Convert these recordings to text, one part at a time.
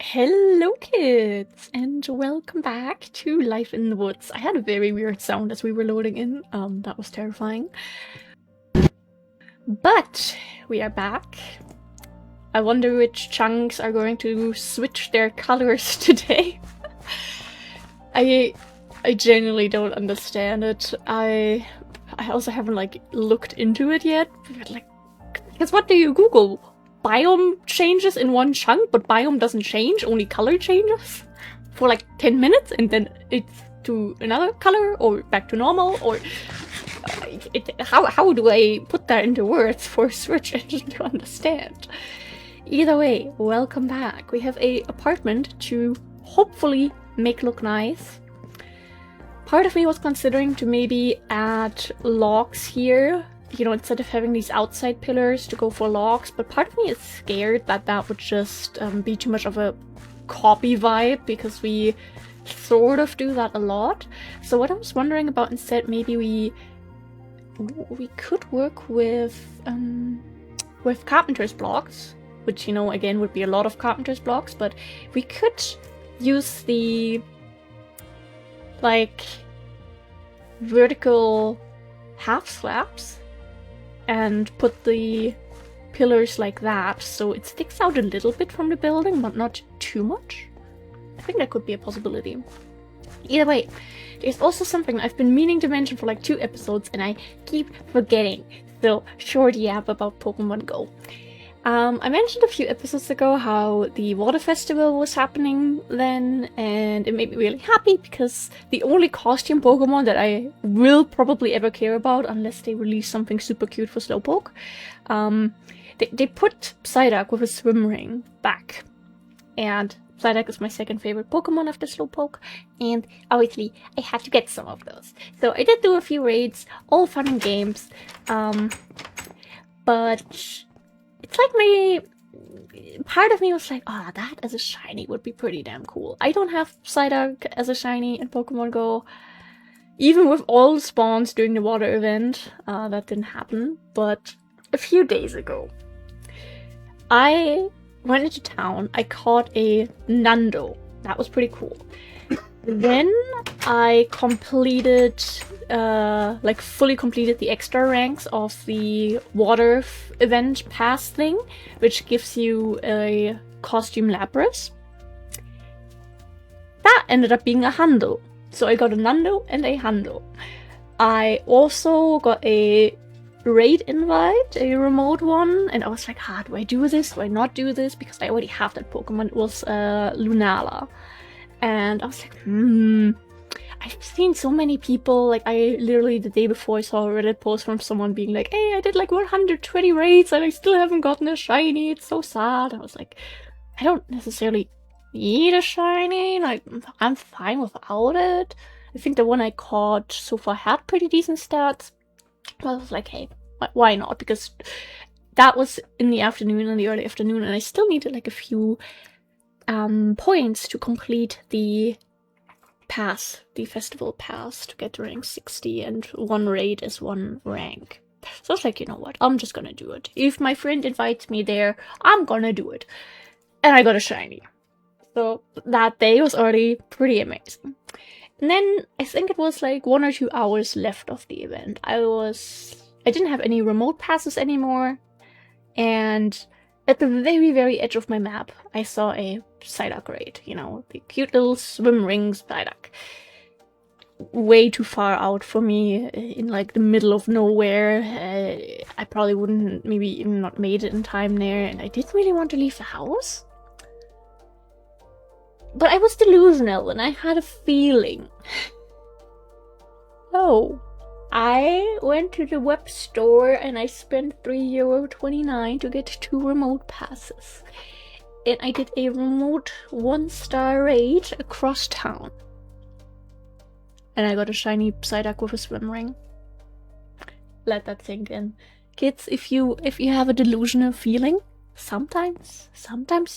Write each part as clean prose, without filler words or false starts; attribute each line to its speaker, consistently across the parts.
Speaker 1: Hello kids, and welcome back to Life in the Woods. I had a very weird sound as we were loading in, that was terrifying. But we are back. I wonder which chunks are going to switch their colors today. I genuinely don't understand it. I also haven't looked into it yet. Because what do you Google? Biome changes in one chunk, but biome doesn't change, only color changes for like 10 minutes and then it's to another color or back to normal, or how do I put that into words for a search engine to understand? Either way, welcome back. We have a apartment to hopefully make look nice. Part of me was considering to maybe add logs here, you know, instead of having these outside pillars, to go for logs, but part of me is scared that that would just be too much of a copy vibe, because we sort of do that a lot. So what I was wondering about instead, maybe we could work with carpenter's blocks, which, you know, again would be a lot of carpenter's blocks, but we could use the vertical half slabs and put the pillars like that, so it sticks out a little bit from the building, but not too much. I think that could be a possibility. Either way, there's also something I've been meaning to mention for like 2 episodes and I keep forgetting. So, short yap about Pokemon Go. I mentioned a few episodes ago how the Water Festival was happening then, and it made me really happy because the only costume Pokemon that I will probably ever care about, unless they release something super cute for Slowpoke, they put Psyduck with a swim ring back. And Psyduck is my second favorite Pokemon after Slowpoke, and obviously I had to get some of those. So I did do a few raids, all fun and games, but it's like part of me was like, oh, that as a shiny would be pretty damn cool. I don't have Psyduck as a shiny in Pokemon Go. Even with all the spawns during the water event, that didn't happen. But a few days ago, I went into town, I caught a Nando. That was pretty cool. Then I completed, fully completed the extra ranks of the water event pass thing, which gives you a costume Lapras. That ended up being a Hundo. So I got a Nando and a Hundo. I also got a raid invite, a remote one, and I was like, do I do this? Do I not do this? Because I already have that Pokemon. It was Lunala. And I was like, I've seen so many people, like, I literally the day before I saw a Reddit post from someone being like, hey, I did like 120 raids and I still haven't gotten a shiny, it's so sad. I was like, I don't necessarily need a shiny, like, I'm fine without it. I think the one I caught so far had pretty decent stats. But I was like, hey, why not? Because that was in the afternoon, in the early afternoon, and I still needed like a few points to complete the pass, the festival pass, to get to rank 60, and 1 raid is 1 rank. So I was like, you know what, I'm just gonna do it. If my friend invites me there, I'm gonna do it. And I got a shiny. So that day was already pretty amazing. And then I think it was like 1 or 2 hours left of the event. I didn't have any remote passes anymore, and at the very, very edge of my map, I saw a Psyduck raid, you know, the cute little swim rings Psyduck. Way too far out for me, in like the middle of nowhere. I probably wouldn't, maybe even not made it in time there, and I didn't really want to leave the house. But I was delusional, and I had a feeling. Oh. I went to the web store and I spent €3.29 to get 2 remote passes. And I did a remote 1-star raid across town. And I got a shiny Psyduck with a swim ring. Let that sink in. Kids, if you have a delusional feeling, sometimes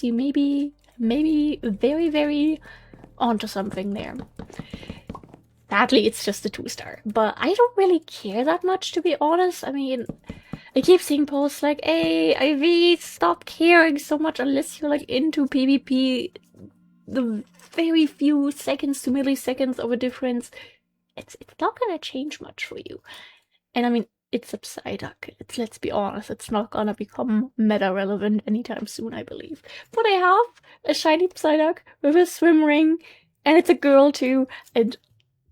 Speaker 1: you may be very, very onto something there. Sadly, it's just a 2-star, but I don't really care that much, to be honest. I mean, I keep seeing posts like, hey, IV, stop caring so much unless you're like into PvP the very few seconds to milliseconds of a difference, it's not gonna change much for you. And I mean, it's a Psyduck. Let's be honest, it's not gonna become meta relevant anytime soon, I believe. But I have a shiny Psyduck with a swim ring, and it's a girl too, and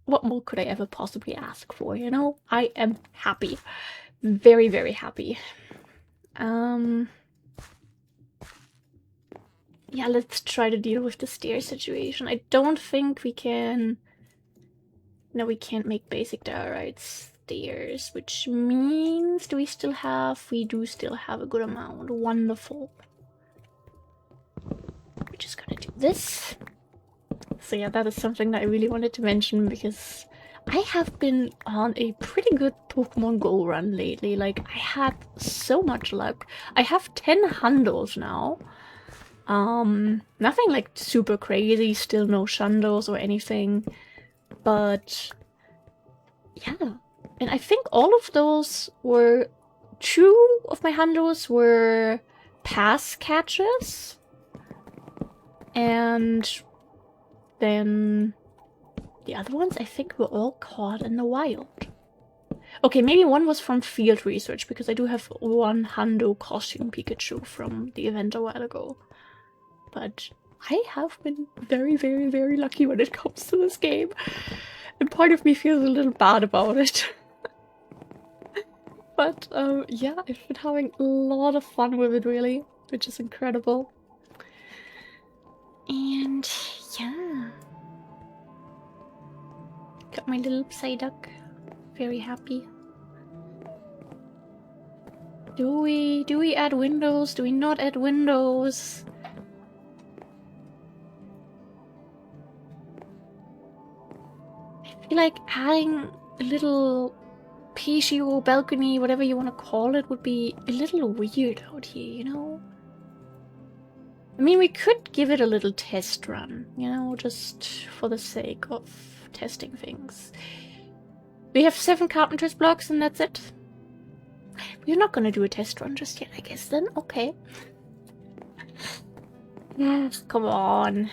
Speaker 1: what more could I ever possibly ask for, you know? I am happy. Very, very happy. Yeah, let's try to deal with the stairs situation. I don't think we can... No, we can't make basic diorite stairs, which means do we still have... We do still have a good amount. Wonderful. We're just gonna do this. So yeah, that is something that I really wanted to mention because I have been on a pretty good Pokemon Go run lately. Like, I had so much luck. I have 10 hundos now. Nothing like super crazy, still no Shundos or anything. But yeah, and I think all of those were... 2 of my hundos were pass catches. And then the other ones I think were all caught in the wild. Okay, maybe one was from field research, because I do have 1 hundo costume Pikachu from the event a while ago. But I have been very, very, very lucky when it comes to this game. And part of me feels a little bad about it. But yeah, I've been having a lot of fun with it, really, which is incredible. And yeah, got my little Psyduck. Very happy. Do we add windows? Do we not add windows? I feel like adding a little patio, balcony, whatever you want to call it, would be a little weird out here, you know? I mean, we could give it a little test run, you know, just for the sake of testing things. We have 7 carpenter's blocks and that's it. We're not gonna do a test run just yet, I guess, then. Okay. Yes, come on.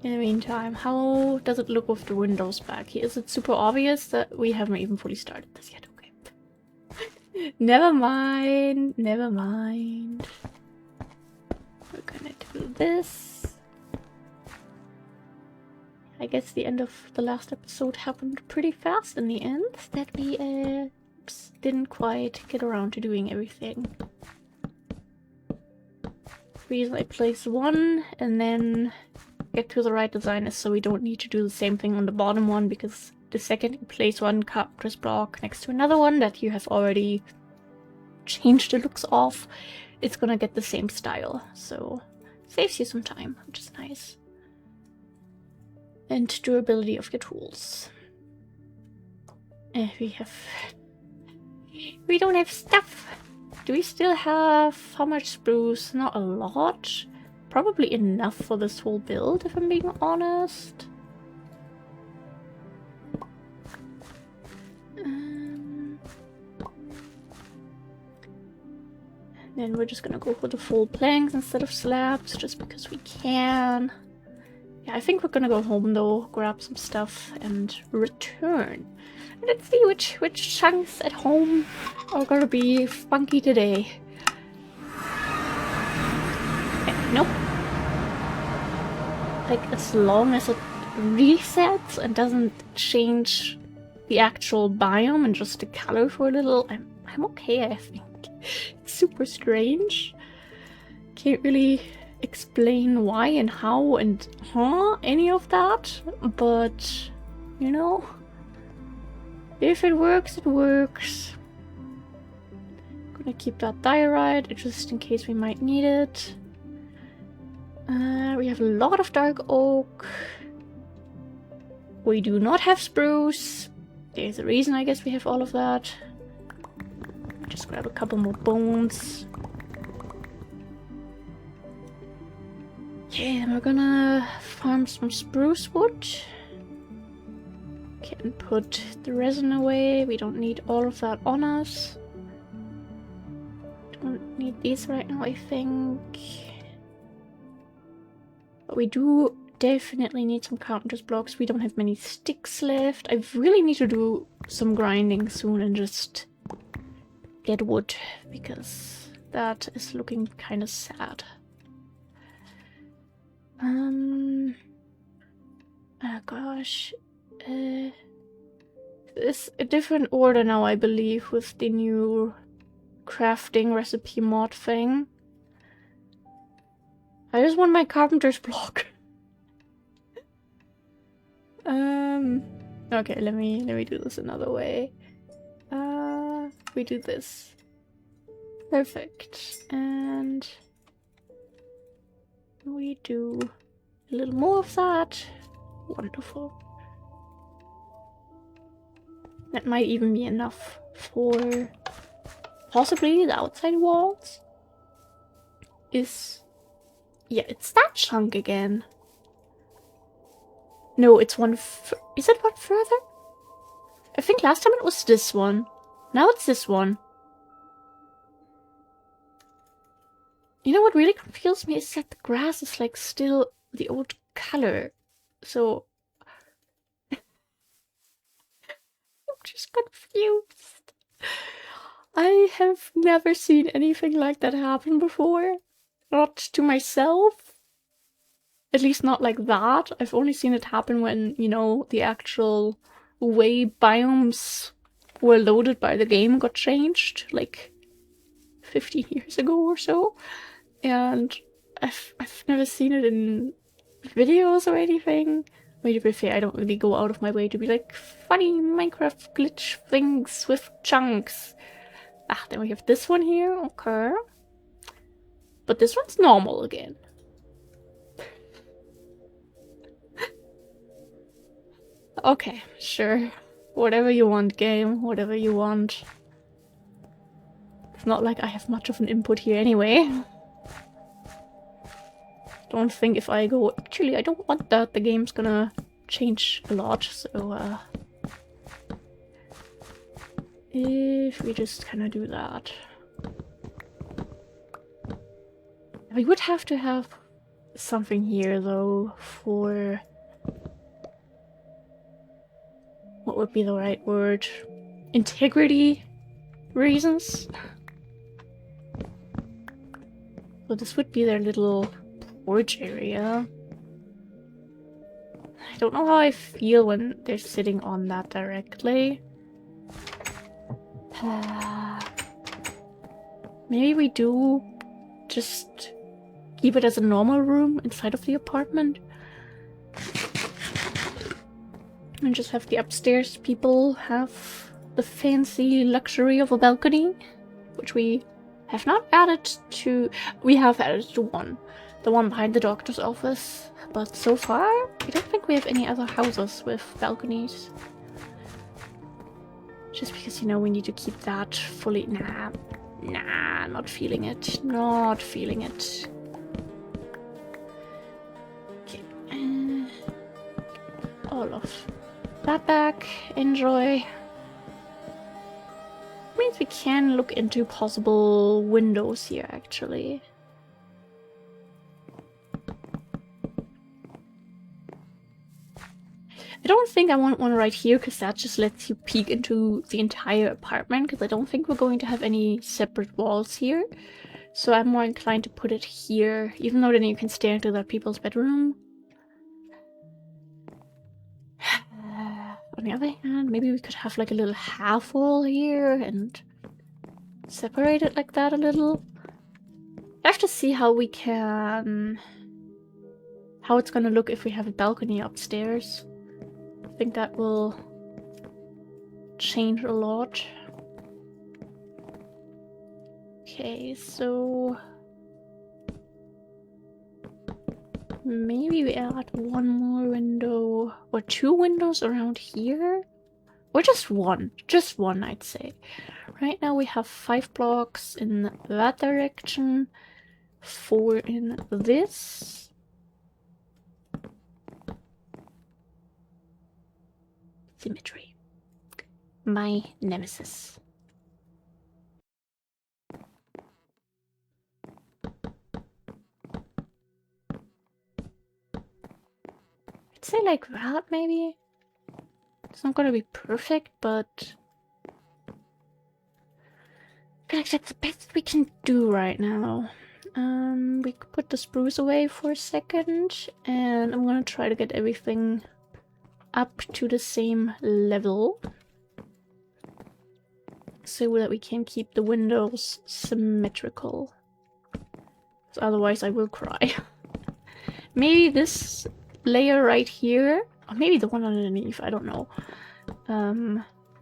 Speaker 1: In the meantime, how does it look with the windows back here? Is it super obvious that we haven't even fully started this yet? Okay. Never mind. Never mind. We're gonna do this. I guess the end of the last episode happened pretty fast in the end, that we didn't quite get around to doing everything. The reason I place 1 and then get to the right design is so we don't need to do the same thing on the bottom one, because the second you place 1 carpenter's block next to another one that you have already changed the looks of, it's gonna get the same style, so saves you some time, which is nice. And durability of your tools. We don't have stuff. Do we still have... how much spruce? Not a lot. Probably enough for this whole build, if I'm being honest. Then we're just gonna go for the full planks instead of slabs, just because we can. Yeah, I think we're gonna go home though, grab some stuff, and return. Let's see which chunks at home are gonna be funky today. Nope. Like, as long as it resets and doesn't change the actual biome and just the color for a little, I'm okay, I think. It's super strange. Can't really explain why and how and any of that, but you know, if it works, it works. Gonna keep that diorite just in case we might need it. We have a lot of dark oak. We do not have spruce. There's a reason, I guess, we have all of that. Just grab a couple more bones. Yeah, we're gonna farm some spruce wood. Can put the resin away. We don't need all of that on us. Don't need these right now, I think. But we do definitely need some carpenter's blocks. We don't have many sticks left. I really need to do some grinding soon and just get wood, because that is looking kind of sad. Oh gosh. It's a different order now, I believe, with the new crafting recipe mod thing. I just want my carpenter's block. Okay, let me do this another way. We do this. Perfect. And we do a little more of that. Wonderful. That might even be enough for possibly the outside walls. Yeah, it's that chunk again. No, it's one is it one further? I think last time it was this one. Now it's this one. You know what really confuses me is that the grass is like still the old color. So I'm just confused. I have never seen anything like that happen before. Not to myself. At least not like that. I've only seen it happen when, you know, the actual way biomes were loaded by the game got changed, like 15 years ago or so. And I've never seen it in videos or anything. Wait, to be fair, I don't really go out of my way to be like, funny Minecraft glitch things with chunks. Ah, then we have this one here, okay. But this one's normal again. Okay, sure. Whatever you want, game. Whatever you want. It's not like I have much of an input here anyway. Don't think if I go... Actually, I don't want that. The game's gonna change a lot, so... If we just kind of do that... We would have to have something here, though, for... What would be the right word? Integrity reasons? So this would be their little porch area. I don't know how I feel when they're sitting on that directly. Maybe we do just keep it as a normal room inside of the apartment. And just have the upstairs people have the fancy luxury of a balcony, which we have not added to... We have added to one. The one behind the doctor's office. But so far, I don't think we have any other houses with balconies. Just because, you know, we need to keep that fully... Nah, not feeling it. Not feeling it. Okay. All of that back. Enjoy. Means we can look into possible windows here, actually. I don't think I want one right here, because that just lets you peek into the entire apartment, because I don't think we're going to have any separate walls here. So I'm more inclined to put it here, even though then you can stare into that people's bedroom. On the other hand, maybe we could have like a little half wall here and separate it like that a little. I have to see how we can... how it's gonna look if we have a balcony upstairs. I think that will change a lot. Okay, so... maybe we add one more window or two windows around here, or just one, I'd say. Right now we have 5 blocks in that direction, 4 in this. Symmetry, my nemesis. I'd say like that, maybe. It's not gonna be perfect, but I feel like that's the best we can do right now. We could put the spruce away for a second, and I'm gonna try to get everything up to the same level so that we can keep the windows symmetrical. So otherwise I will cry. Maybe this layer right here, or maybe the one underneath, I don't know.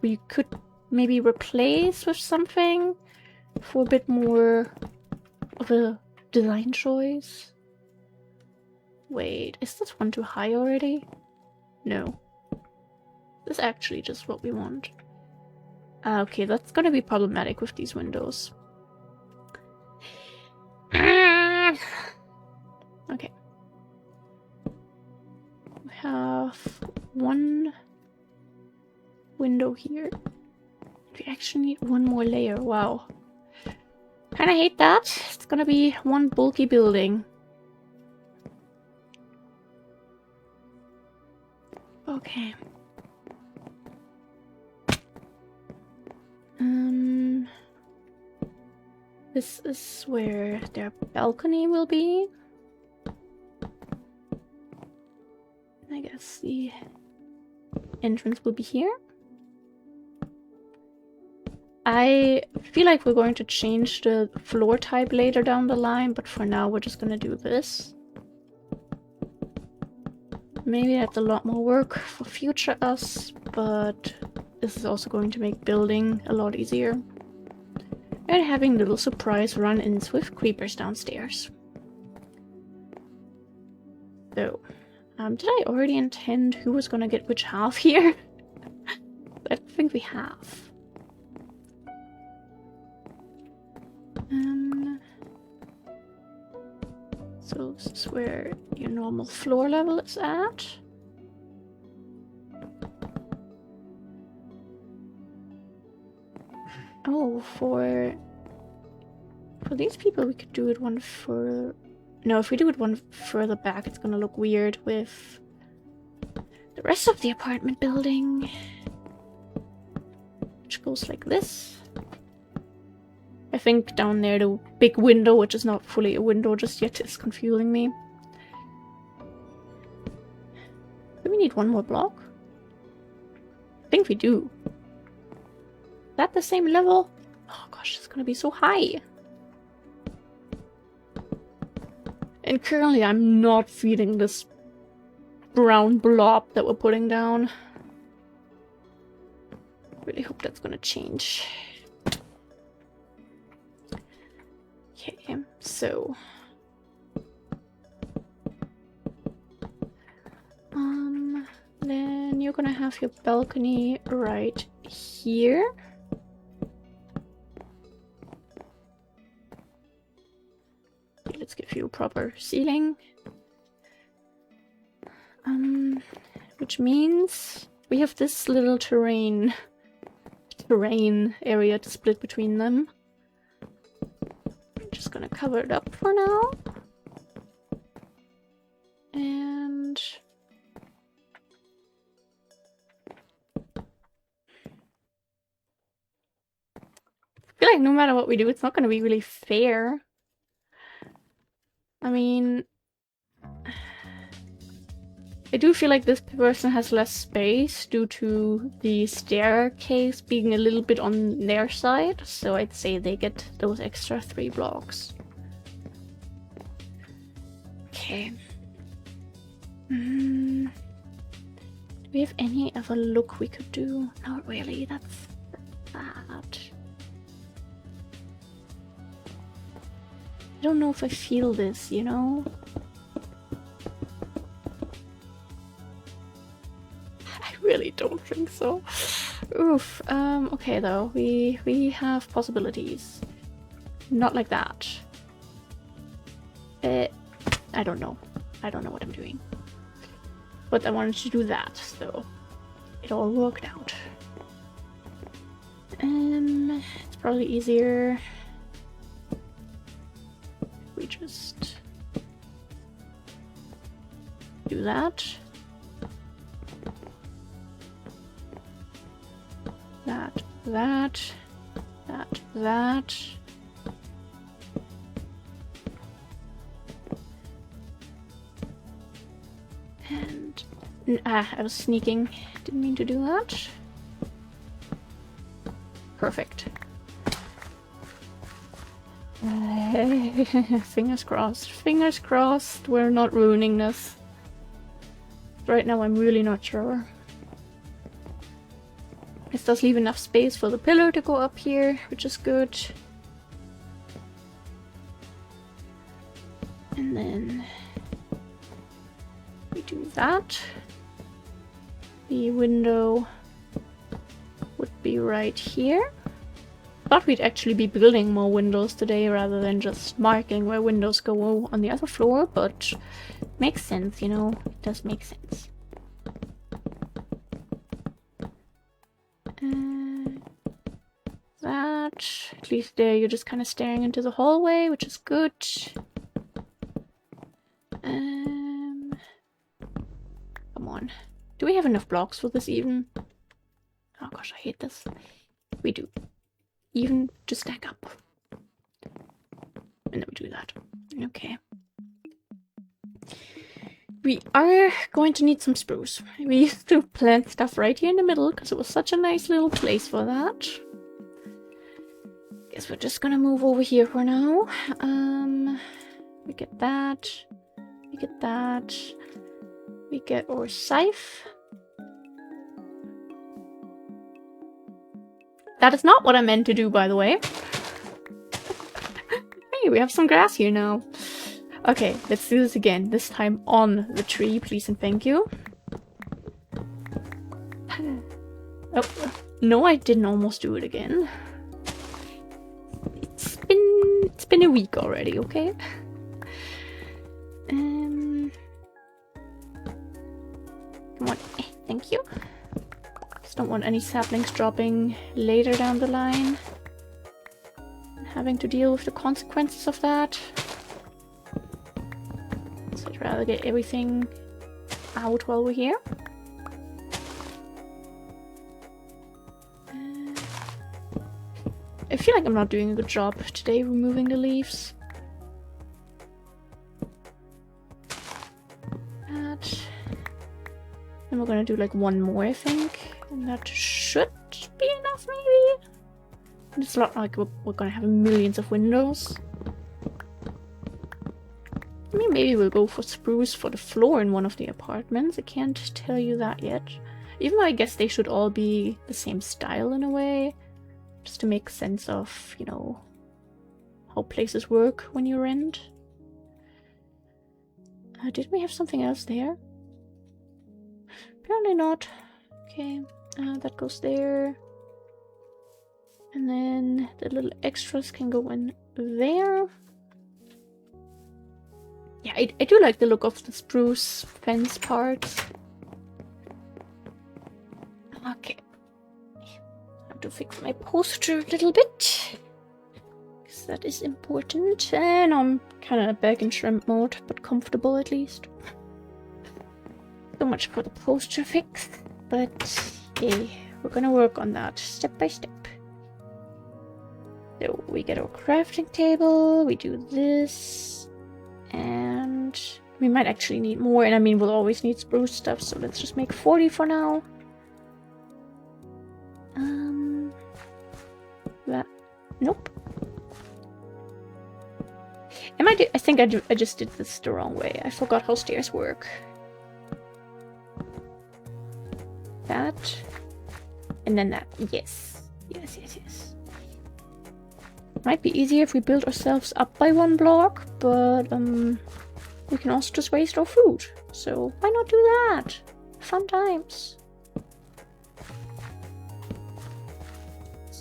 Speaker 1: We could maybe replace with something for a bit more of a design choice. Wait, is this one too high already? No. This is actually just what we want. Okay, that's gonna be problematic with these windows. Okay. We have one window here. We actually need one more layer. Wow. Kinda hate that. It's gonna be one bulky building. Okay. This is where their balcony will be. I guess the entrance will be here. I feel like we're going to change the floor type later down the line, but for now we're just gonna do this. Maybe that's a lot more work for future us, but this is also going to make building a lot easier. And having little surprise run-ins with creepers downstairs. So, did I already intend who was gonna get which half here? I don't think we have. So this is where your normal floor level is at. Oh, for these people we could do it one further. No, if we do it one further back, it's gonna look weird with the rest of the apartment building. Which goes like this. I think down there the big window, which is not fully a window just yet, is confusing me. Do we need one more block? I think we do. Is that the same level? Oh gosh, it's gonna be so high. And currently I'm not feeding this brown blob that we're putting down. Really hope that's gonna change. Okay, so then you're gonna have your balcony right here. Okay, let's give you a proper ceiling. Which means we have this little terrain area to split between them. Just gonna cover it up for now. And I feel like no matter what we do, it's not gonna be really fair. I mean, I do feel like this person has less space due to the staircase being a little bit on their side, so I'd say they get those extra 3 blocks. Okay. Do we have any other look we could do? Not really, that's bad. I don't know if I feel this, you know? Really don't think so. Oof. Okay though, we have possibilities. Not like that. I don't know. I don't know what I'm doing. But I wanted to do that, so it all worked out. It's probably easier if we just do that. that, that, that. And I was sneaking. Didn't mean to do that. Perfect. Fingers crossed. Fingers crossed we're not ruining this. Right now I'm really not sure. This does leave enough space for the pillar to go up here, which is good. And then we do that. The window would be right here. Thought we'd actually be building more windows today rather than just marking where windows go on the other floor, but makes sense, you know, it does make sense. That, at least there you're just kind of staring into the hallway, which is good. Come on. Do we have enough blocks for this even? Oh gosh, I hate this. We do. Even to stack up. And then we do that. Okay. We are going to need some spruce. We used to plant stuff right here in the middle because it was such a nice little place for that. Guess we're just gonna move over here for now. We get that. We get that. We get our scythe. That is not what I meant to do, by the way. Hey, we have some grass here now. Okay, let's do this again. This time on the tree, please and thank you. Oh, no, I didn't almost do it again. It's been a week already, okay? Come on, thank you. Just don't want any saplings dropping later down the line. And having to deal with the consequences of that. So I'd rather get everything out while we're here. I feel like I'm not doing a good job today removing the leaves. That. And we're gonna do like one more, I think. And that should be enough, maybe? It's not like we're gonna have millions of windows. I mean, maybe we'll go for spruce for the floor in one of the apartments. I can't tell you that yet. Even though I guess they should all be the same style in a way. Just to make sense of, you know, how places work when you rent. Did we have something else there? Apparently not. Okay, that goes there. And then the little extras can go in there. Yeah, I do like the look of the spruce fence parts. Okay. To fix my posture a little bit, because that is important. And I'm kind of back in shrimp mode, but comfortable at least. So much for the posture fix, but hey, we're gonna work on that step by step. So we get our crafting table, we do this, and we might actually need more, and I mean we'll always need spruce stuff, so let's just make 40 for now. That, nope. I think I just did this the wrong way. I forgot how stairs work. That. And then that. Yes. Yes, yes, yes. Might be easier if we build ourselves up by one block, but we can also just waste our food. So why not do that? Fun times.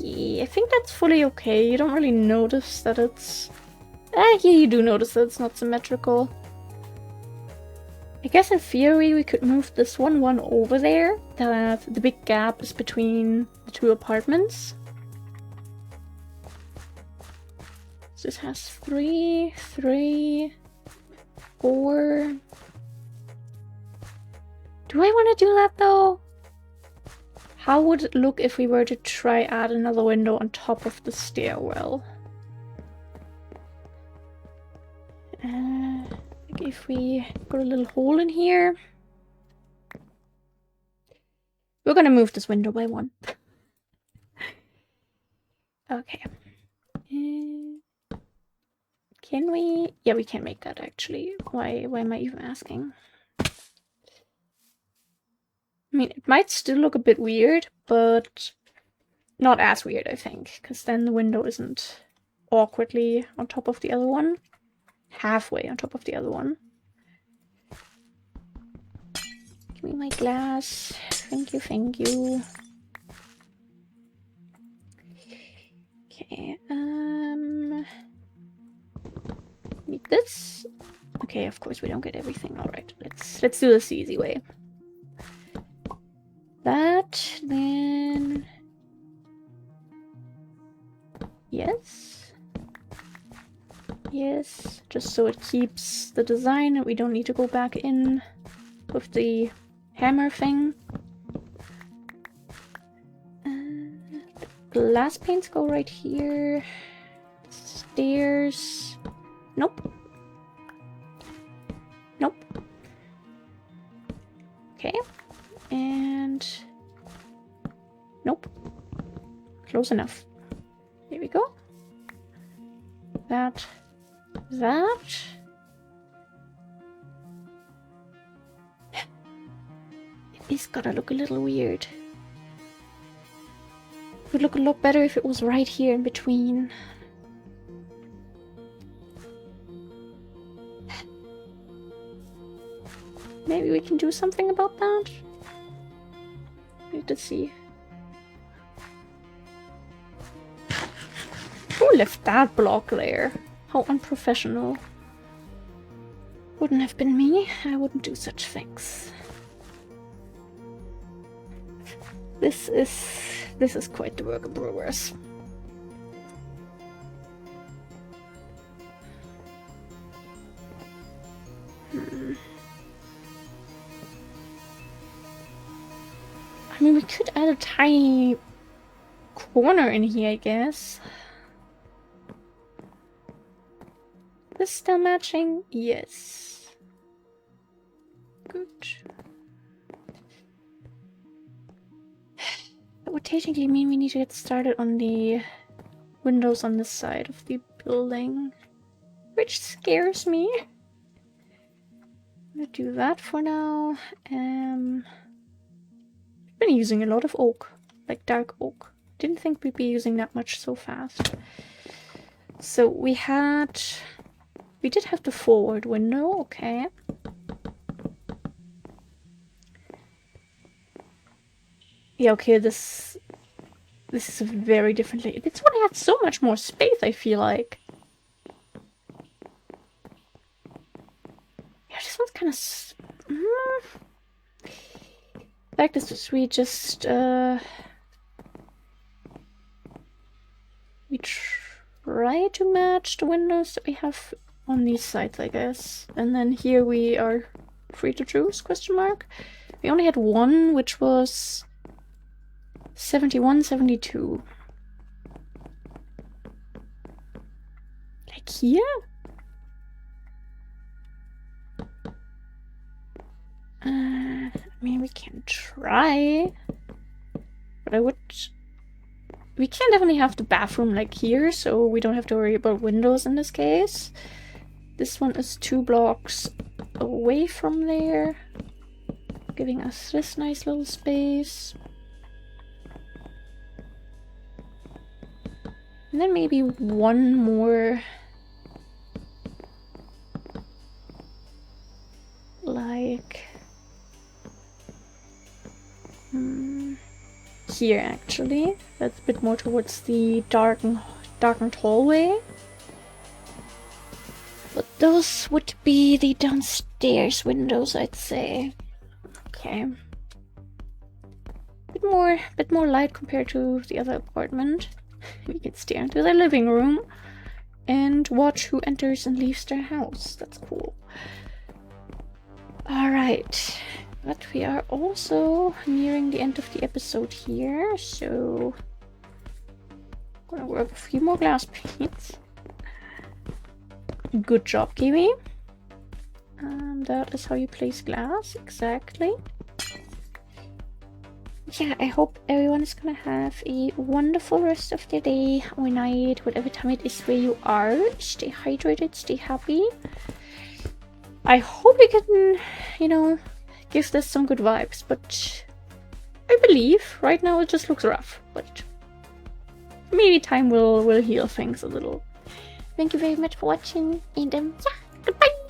Speaker 1: Yeah, I think that's fully okay. You don't really notice that it's... yeah, you do notice that it's not symmetrical. I guess in theory we could move this one over there. That the big gap is between the two apartments. So this has 3, 3, 4... Do I want to do that though? How would it look if we were to try add another window on top of the stairwell? Like if we got a little hole in here. We're gonna move this window by one. Okay. Can we? Yeah, we can make that actually. Why am I even asking? I mean, it might still look a bit weird, but not as weird, I think, because then the window isn't awkwardly on top of the other one. Halfway on top of the other one. Give me my glass. Thank you, thank you. Okay, need this. Okay, of course we don't get everything. Alright, let's do this the easy way. That, then... Yes. Yes, just so it keeps the design and we don't need to go back in with the hammer thing. Glass panes go right here. Stairs. Nope. Nope. Okay. And... Nope. Close enough. Here we go. That. It's gotta look a little weird. It would look a lot better if it was right here in between. Maybe we can do something about that? Need to see. Who left that block there? How unprofessional. Wouldn't have been me. I wouldn't do such things. This is quite the work in progress. I mean, we could add a tiny corner in here, I guess. This still matching? Yes. Good. That would technically mean we need to get started on the windows on this side of the building, which scares me. I'm gonna do that for now. I've been using a lot of oak, like dark oak. Didn't think we'd be using that much so fast. So we did have the forward window, okay. Yeah, okay, this is a very different layout. This one had so much more space, I feel like. Yeah, this one's kind of... Like this, we just... we try to match the windows that we have on these sides, I guess. And then here we are free to choose, question mark. We only had one, which was 71, 72. Like here? I mean, we can try. But I would... We can definitely have the bathroom like here, so we don't have to worry about windows in this case. This one is 2 blocks away from there, giving us this nice little space. And then maybe one more, like, here actually. That's a bit more towards the darkened hallway. But those would be the downstairs windows, I'd say. Okay. Bit more light compared to the other apartment. We can stare into their living room and watch who enters and leaves their house. That's cool. Alright. But we are also nearing the end of the episode here, so I'm gonna work a few more glass panes. Good job, Kiwi. And that is how you place glass, exactly. Yeah, I hope everyone is gonna have a wonderful rest of their day or night, whatever time it is where you are. Stay hydrated, stay happy. I hope we can, you know, give this some good vibes, but I believe right now it just looks rough, but maybe time will heal things a little. Thank you very much for watching, and yeah, goodbye!